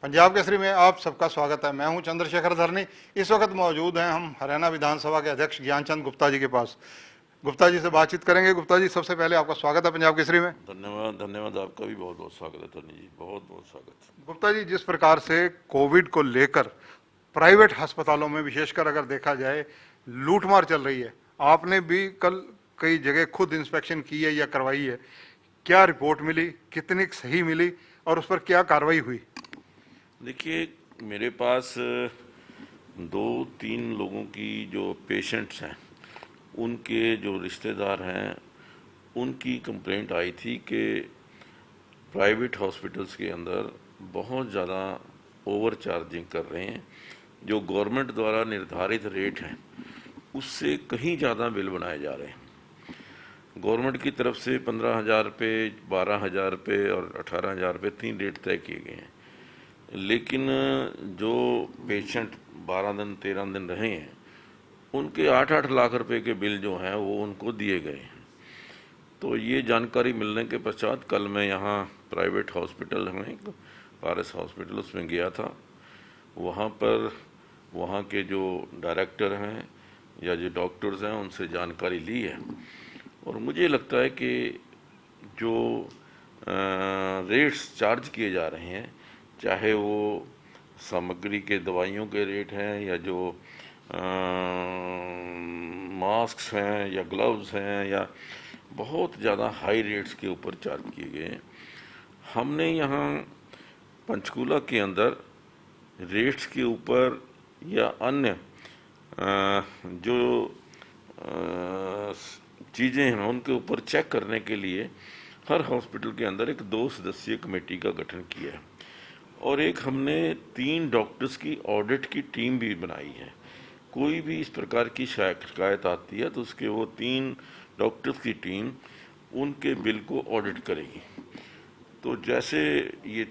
पंजाब केसरी में आप सबका स्वागत है। मैं हूं चंद्रशेखर धरनी। इस वक्त मौजूद हैं हम हरियाणा विधानसभा के अध्यक्ष ज्ञानचंद गुप्ता जी के पास। गुप्ता जी से बातचीत करेंगे। गुप्ता जी, सबसे पहले आपका स्वागत है पंजाब केसरी में। धन्यवाद धन्यवाद। आपका भी बहुत बहुत स्वागत है धनी जी, बहुत बहुत स्वागत। गुप्ता जी, जिस प्रकार से कोविड को लेकर प्राइवेट अस्पतालों में विशेषकर अगर देखा जाए लूटमार चल रही है, आपने भी कल कई जगह खुद इंस्पेक्शन की है या करवाई है, क्या रिपोर्ट मिली, कितनी सही मिली और उस पर क्या कार्रवाई हुई? देखिए, मेरे पास दो तीन लोगों की जो पेशेंट्स हैं, उनके जो रिश्तेदार हैं, उनकी कंप्लेंट आई थी कि प्राइवेट हॉस्पिटल्स के अंदर बहुत ज़्यादा ओवर चार्जिंग कर रहे हैं। जो गवर्नमेंट द्वारा निर्धारित रेट है उससे कहीं ज़्यादा बिल बनाए जा रहे हैं। गवर्नमेंट की तरफ से 15,000 रुपये, 12,000 रुपये और 18,000 रुपये 3 रेट तय किए गए हैं, लेकिन जो पेशेंट 12 दिन 13 दिन रहे हैं उनके 8-8 लाख रुपए के बिल जो हैं वो उनको दिए गए हैं। तो ये जानकारी मिलने के पश्चात कल मैं यहाँ प्राइवेट हॉस्पिटल है पारस हॉस्पिटल, उसमें गया था। वहाँ पर वहाँ के जो डायरेक्टर हैं या जो डॉक्टर्स हैं उनसे जानकारी ली है, और मुझे लगता है कि जो रेट्स चार्ज किए जा रहे हैं, चाहे वो सामग्री के दवाइयों के रेट हैं या जो मास्क हैं या ग्लव्स हैं, या बहुत ज़्यादा हाई रेट्स के ऊपर चार्ज किए गए हैं। हमने यहाँ पंचकूला के अंदर रेट्स के ऊपर या अन्य जो चीज़ें हैं उनके ऊपर चेक करने के लिए हर हॉस्पिटल के अंदर एक 2 सदस्यीय कमेटी का गठन किया है, और एक हमने 3 डॉक्टर्स की ऑडिट की टीम भी बनाई है। कोई भी इस प्रकार की शिकायत आती है तो उसके वो 3 डॉक्टर्स की टीम उनके बिल को ऑडिट करेगी। तो जैसे ये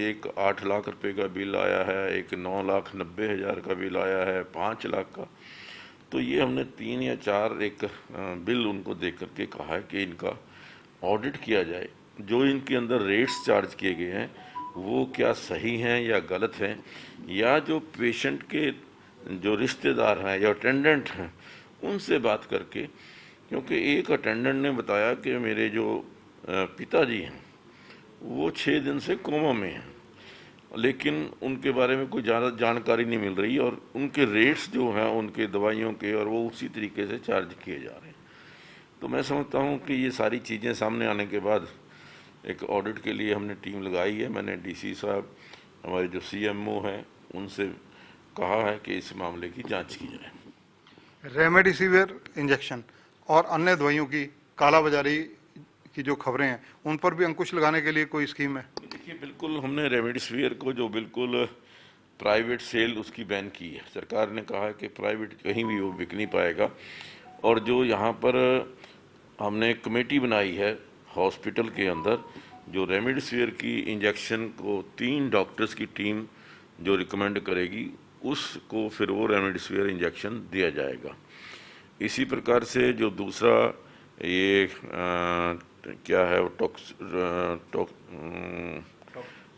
एक 8 लाख रुपए का बिल आया है, एक 9,90,000 का बिल आया है, 5 लाख का, तो ये हमने 3 या 4 एक बिल उनको देख करके कहा है कि इनका ऑडिट किया जाए। जो इनके अंदर रेट्स चार्ज किए गए हैं वो क्या सही हैं या गलत हैं, या जो पेशेंट के जो रिश्तेदार हैं या अटेंडेंट हैं उनसे बात करके। क्योंकि एक अटेंडेंट ने बताया कि मेरे जो पिताजी हैं वो 6 दिन से कोमा में हैं, लेकिन उनके बारे में कोई ज़्यादा जानकारी नहीं मिल रही, और उनके रेट्स जो हैं उनके दवाइयों के और वो उसी तरीके से चार्ज किए जा रहे हैं। तो मैं समझता हूँ कि ये सारी चीज़ें सामने आने के बाद एक ऑडिट के लिए हमने टीम लगाई है। मैंने डीसी साहब, हमारे जो सीएमओ हैं, उनसे कहा है कि इस मामले की जांच की जाए। रेमडेसिविर इंजेक्शन और अन्य दवाइयों की कालाबाजारी की जो खबरें हैं उन पर भी अंकुश लगाने के लिए कोई स्कीम है? देखिए, बिल्कुल हमने रेमडेसिविर को जो बिल्कुल प्राइवेट सेल उसकी बैन की है। सरकार ने कहा है कि प्राइवेट कहीं भी वो बिक नहीं पाएगा, और जो यहाँ पर हमने एक कमेटी बनाई है हॉस्पिटल के अंदर, जो रेमडेसिविर की इंजेक्शन को 3 डॉक्टर्स की टीम जो रिकमेंड करेगी उसको फिर वो रेमडेसिविर इंजेक्शन दिया जाएगा। इसी प्रकार से जो दूसरा ये क्या है,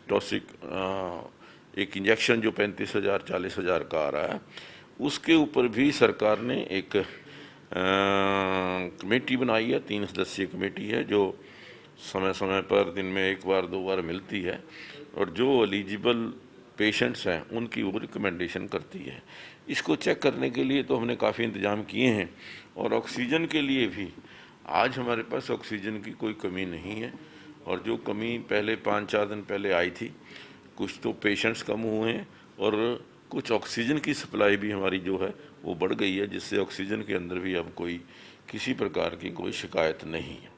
टॉक्सिक एक इंजेक्शन जो 35,000 40,000 का आ रहा है, उसके ऊपर भी सरकार ने एक कमेटी बनाई है। 3 सदस्यीय कमेटी है जो समय समय पर दिन में 1 बार 2 बार मिलती है, और जो एलिजिबल पेशेंट्स हैं उनकी वो रिकमेंडेशन करती है। इसको चेक करने के लिए तो हमने काफ़ी इंतजाम किए हैं, और ऑक्सीजन के लिए भी आज हमारे पास ऑक्सीजन की कोई कमी नहीं है। और जो कमी पहले 5-4 दिन पहले आई थी, कुछ तो पेशेंट्स कम हुए हैं और कुछ ऑक्सीजन की सप्लाई भी हमारी जो है वो बढ़ गई है, जिससे ऑक्सीजन के अंदर भी अब कोई किसी प्रकार की कोई शिकायत नहीं है।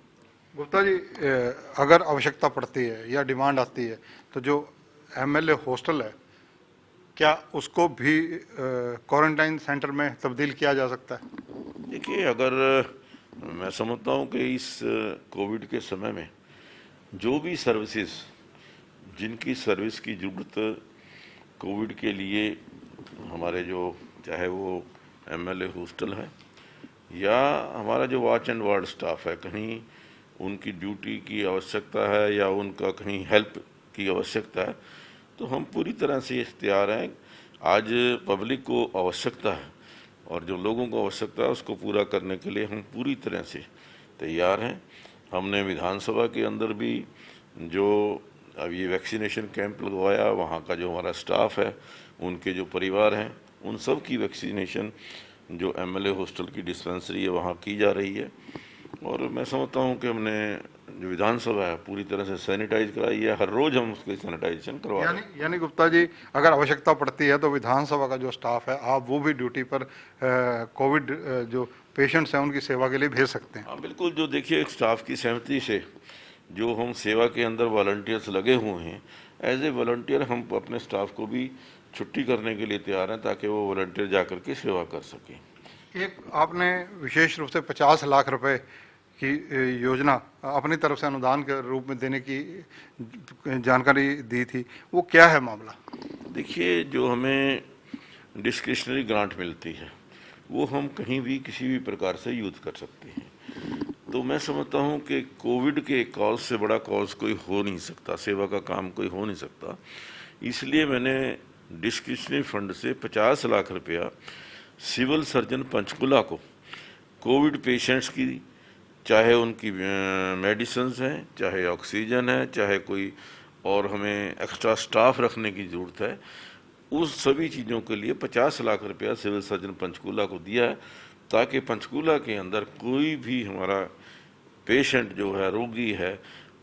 गुप्ता जी, अगर आवश्यकता पड़ती है या डिमांड आती है तो जो एमएलए हॉस्टल है, क्या उसको भी क्वारंटाइन सेंटर में तब्दील किया जा सकता है? देखिए, अगर मैं समझता हूँ कि इस कोविड के समय में जो भी सर्विसेज, जिनकी सर्विस की ज़रूरत कोविड के लिए हमारे जो चाहे वो एमएलए हॉस्टल है या हमारा जो वॉच एंड वार्ड स्टाफ है, कहीं उनकी ड्यूटी की आवश्यकता है या उनका कहीं हेल्प की आवश्यकता है, तो हम पूरी तरह से तैयार हैं। आज पब्लिक को आवश्यकता है और जो लोगों को आवश्यकता है उसको पूरा करने के लिए हम पूरी तरह से तैयार हैं। हमने विधानसभा के अंदर भी जो अब ये वैक्सीनेशन कैंप लगवाया, वहाँ का जो हमारा स्टाफ है, उनके जो परिवार हैं, उन सब की वैक्सीनेशन जो एमएलए हॉस्टल की डिस्पेंसरी है वहाँ की जा रही है। और मैं समझता हूँ कि हमने जो विधानसभा है पूरी तरह से सैनिटाइज कराई है। हर रोज हम उसकी सैनिटाइजेशन करवा रहे हैं। यानी गुप्ता जी, अगर आवश्यकता पड़ती है तो विधानसभा का जो स्टाफ है आप वो भी ड्यूटी पर कोविड जो पेशेंट्स हैं उनकी सेवा के लिए भेज सकते हैं। हाँ बिल्कुल, जो देखिए एक स्टाफ की सहमति से जो हम सेवा के अंदर वॉलंटियर्स लगे हुए हैं, एज ए वॉलंटियर हम अपने स्टाफ को भी छुट्टी करने के लिए तैयार हैं ताकि वो वॉलंटियर जा कर के सेवा कर सकें। एक आपने विशेष रूप से 50 लाख रुपए की योजना अपनी तरफ से अनुदान के रूप में देने की जानकारी दी थी, वो क्या है मामला? देखिए, जो हमें डिस्क्रिशनरी ग्रांट मिलती है वो हम कहीं भी किसी भी प्रकार से यूज कर सकते हैं। तो मैं समझता हूँ कि कोविड के कॉज से बड़ा कॉज कोई हो नहीं सकता, सेवा का काम कोई हो नहीं सकता। इसलिए मैंने डिस्क्रिशनरी फंड से 50 लाख रुपया सिविल सर्जन पंचकुला को कोविड पेशेंट्स की, चाहे उनकी मेडिसिन हैं, चाहे ऑक्सीजन है, चाहे कोई और हमें एक्स्ट्रा स्टाफ रखने की ज़रूरत है, उस सभी चीज़ों के लिए 50 लाख रुपया सिविल सर्जन पंचकूला को दिया है ताकि पंचकूला के अंदर कोई भी हमारा पेशेंट जो है, रोगी है,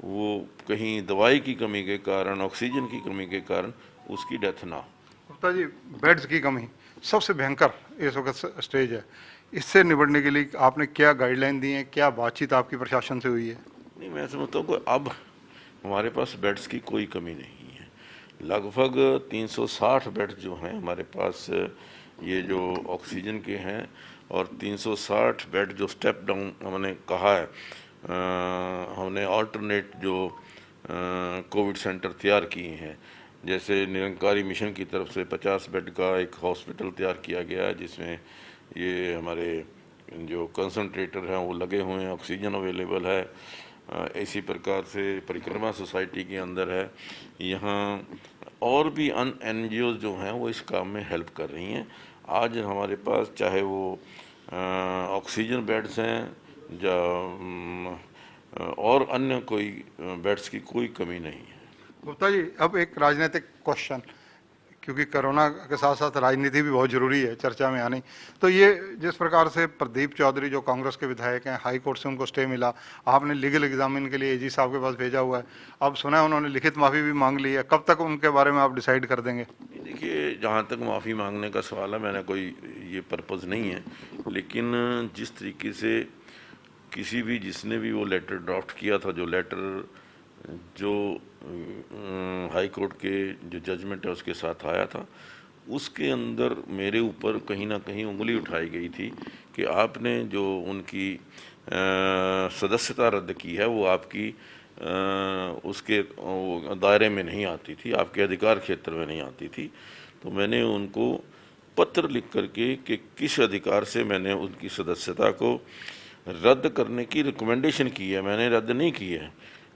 वो कहीं दवाई की कमी के कारण, ऑक्सीजन की कमी के कारण उसकी डेथ ना हो। गुप्ता जी, बेड्स की कमी सबसे भयंकर इस वक्त स्टेज है, इससे निपटने के लिए आपने क्या गाइडलाइन दी है, क्या बातचीत आपकी प्रशासन से हुई है? नहीं, मैं समझता हूँ कि अब हमारे पास बेड्स की कोई कमी नहीं है। लगभग 360 बेड जो हैं हमारे पास, ये जो ऑक्सीजन के हैं, और 360 बेड जो स्टेप डाउन हमने कहा है, हमने अल्टरनेट जो कोविड सेंटर तैयार किए हैं। जैसे निरंकारी मिशन की तरफ से 50 बेड का एक हॉस्पिटल तैयार किया गया है जिसमें ये हमारे जो कंसंट्रेटर हैं वो लगे हुए हैं, ऑक्सीजन अवेलेबल है। इसी प्रकार से परिक्रमा सोसाइटी के अंदर है। यहाँ और भी NGOs जो हैं वो इस काम में हेल्प कर रही हैं। आज हमारे पास चाहे वो ऑक्सीजन बेड्स हैं या और अन्य कोई बेड्स की कोई कमी नहीं है। गुप्ता जी, अब एक राजनीतिक क्वेश्चन, क्योंकि कोरोना के साथ साथ राजनीति भी बहुत जरूरी है चर्चा में आनी। तो ये जिस प्रकार से प्रदीप चौधरी जो कांग्रेस के विधायक हैं, हाई कोर्ट से उनको स्टे मिला, आपने लीगल एग्जामिन के लिए AG साहब के पास भेजा हुआ है, अब सुना है उन्होंने लिखित माफ़ी भी मांग ली है, कब तक उनके बारे में आप डिसाइड कर देंगे? देखिए, जहाँ तक माफ़ी मांगने का सवाल है, मैंने कोई ये पर्पज़ नहीं है, लेकिन जिस तरीके से किसी भी जिसने भी वो लेटर ड्राफ्ट किया था, जो लेटर जो हाई कोर्ट के जो जजमेंट है उसके साथ आया था, उसके अंदर मेरे ऊपर कहीं ना कहीं उंगली उठाई गई थी कि आपने जो उनकी सदस्यता रद्द की है वो आपकी उसके दायरे में नहीं आती थी, आपके अधिकार क्षेत्र में नहीं आती थी। तो मैंने उनको पत्र लिख करके कि किस अधिकार से मैंने उनकी सदस्यता को रद्द करने की रिकमेंडेशन की है, मैंने रद्द नहीं की है।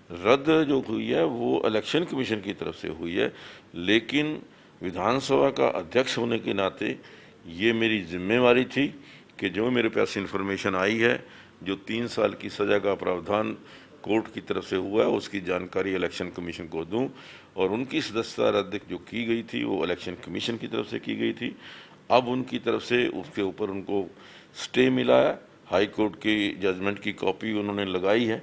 रद्द जो हुई है वो इलेक्शन कमीशन की तरफ से हुई है, लेकिन विधानसभा का अध्यक्ष होने के नाते ये मेरी जिम्मेवारी थी कि जो मेरे पास इन्फॉर्मेशन आई है, जो 3 साल की सज़ा का प्रावधान कोर्ट की तरफ से हुआ है, उसकी जानकारी इलेक्शन कमीशन को दूं। और उनकी सदस्यता रद्द जो की गई थी वो इलेक्शन कमीशन की तरफ से की गई थी। अब उनकी तरफ से उसके ऊपर उनको स्टे मिला है, हाई कोर्ट की जजमेंट की कॉपी उन्होंने लगाई है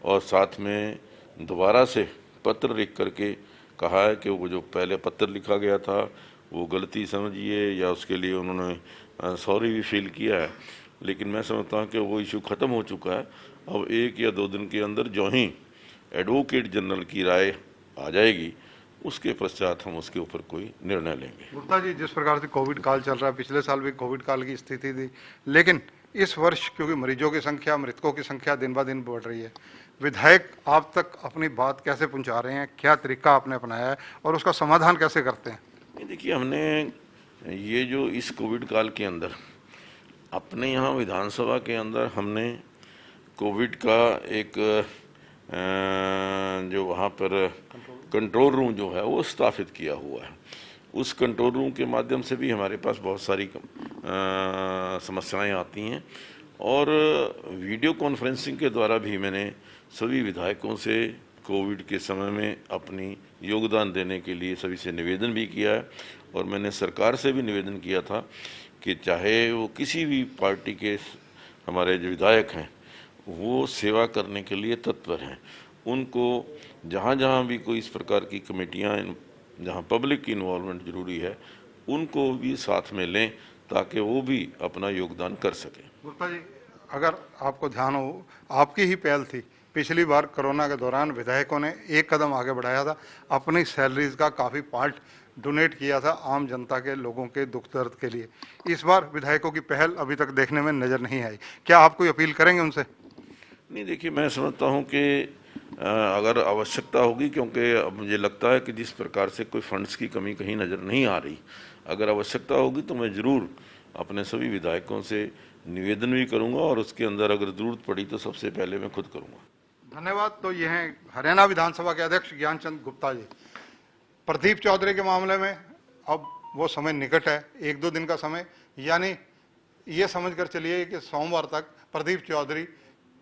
और साथ में दोबारा से पत्र लिख करके कहा है कि वो जो पहले पत्र लिखा गया था वो गलती समझिए, या उसके लिए उन्होंने सॉरी भी फील किया है। लेकिन मैं समझता हूँ कि वो इशू ख़त्म हो चुका है। अब 1 या 2 दिन के अंदर जो ही एडवोकेट जनरल की राय आ जाएगी, उसके पश्चात हम उसके ऊपर कोई निर्णय लेंगे। गुप्ता जी, जिस प्रकार से कोविड काल चल रहा है, पिछले साल भी कोविड काल की स्थिति थी, लेकिन इस वर्ष क्योंकि मरीजों की संख्या, मृतकों की संख्या दिन ब दिन बढ़ रही है, विधायक आप तक अपनी बात कैसे पहुंचा रहे हैं, क्या तरीका आपने अपनाया है और उसका समाधान कैसे करते हैं? देखिए, हमने ये जो इस कोविड काल के अंदर अपने यहाँ विधानसभा के अंदर हमने कोविड का एक जो वहाँ पर कंट्रोल रूम जो है वो स्थापित किया हुआ है। उस कंट्रोल रूम के माध्यम से भी हमारे पास बहुत सारी समस्याएं आती हैं और वीडियो कॉन्फ्रेंसिंग के द्वारा भी मैंने सभी विधायकों से कोविड के समय में अपनी योगदान देने के लिए सभी से निवेदन भी किया है और मैंने सरकार से भी निवेदन किया था कि चाहे वो किसी भी पार्टी के हमारे जो विधायक हैं वो सेवा करने के लिए तत्पर हैं, उनको जहाँ जहाँ भी कोई इस प्रकार की कमेटियाँ जहाँ पब्लिक की इन्वॉल्वमेंट जरूरी है उनको भी साथ में लें ताकि वो भी अपना योगदान कर सकें। गुप्ता जी, अगर आपको ध्यान हो, आपकी ही पहल थी, पिछली बार कोरोना के दौरान विधायकों ने एक कदम आगे बढ़ाया था, अपनी सैलरीज का काफ़ी पार्ट डोनेट किया था आम जनता के लोगों के दुख दर्द के लिए। इस बार विधायकों की पहल अभी तक देखने में नज़र नहीं आई, क्या आप कोई अपील करेंगे उनसे? नहीं, देखिए मैं समझता हूँ कि अगर आवश्यकता होगी, क्योंकि अब मुझे लगता है कि जिस प्रकार से कोई फंड्स की कमी कहीं नज़र नहीं आ रही, अगर आवश्यकता होगी तो मैं ज़रूर अपने सभी विधायकों से निवेदन भी करूंगा और उसके अंदर अगर ज़रूरत पड़ी तो सबसे पहले मैं खुद करूंगा। धन्यवाद। तो ये हैं हरियाणा विधानसभा के अध्यक्ष ज्ञानचंद गुप्ता जी। प्रदीप चौधरी के मामले में अब वो समय निकट है, 1-2 दिन का समय, यानी ये समझकर चलिए कि सोमवार तक प्रदीप चौधरी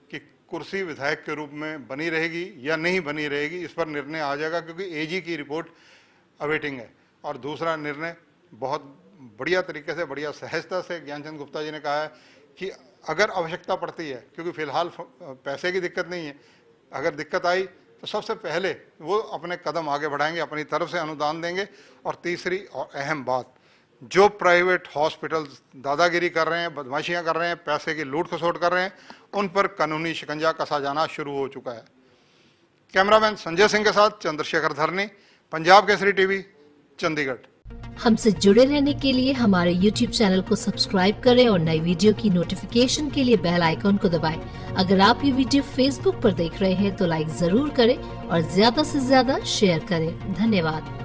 की कुर्सी विधायक के रूप में बनी रहेगी या नहीं बनी रहेगी, इस पर निर्णय आ जाएगा, क्योंकि एजी की रिपोर्ट अवेटिंग है। और दूसरा निर्णय बहुत बढ़िया तरीके से, बढ़िया सहजता से ज्ञानचंद गुप्ता जी ने कहा है कि अगर आवश्यकता पड़ती है, क्योंकि फिलहाल पैसे की दिक्कत नहीं है, अगर दिक्कत आई तो सबसे पहले वो अपने कदम आगे बढ़ाएंगे, अपनी तरफ से अनुदान देंगे। और तीसरी और अहम बात, जो प्राइवेट हॉस्पिटल्स दादागिरी कर रहे हैं, बदमाशियां कर रहे हैं, पैसे की लूट खसोट कर रहे हैं, उन पर कानूनी शिकंजा कसा जाना शुरू हो चुका है। कैमरामैन संजय सिंह के साथ चंद्रशेखर धरनी, पंजाब केसरी टीवी, चंडीगढ़। हमसे जुड़े रहने के लिए हमारे YouTube चैनल को सब्सक्राइब करें और नई वीडियो की नोटिफिकेशन के लिए बेल आइकॉन को दबाएं। अगर आप ये वीडियो Facebook पर देख रहे हैं तो लाइक जरूर करें और ज्यादा से ज्यादा शेयर करें। धन्यवाद।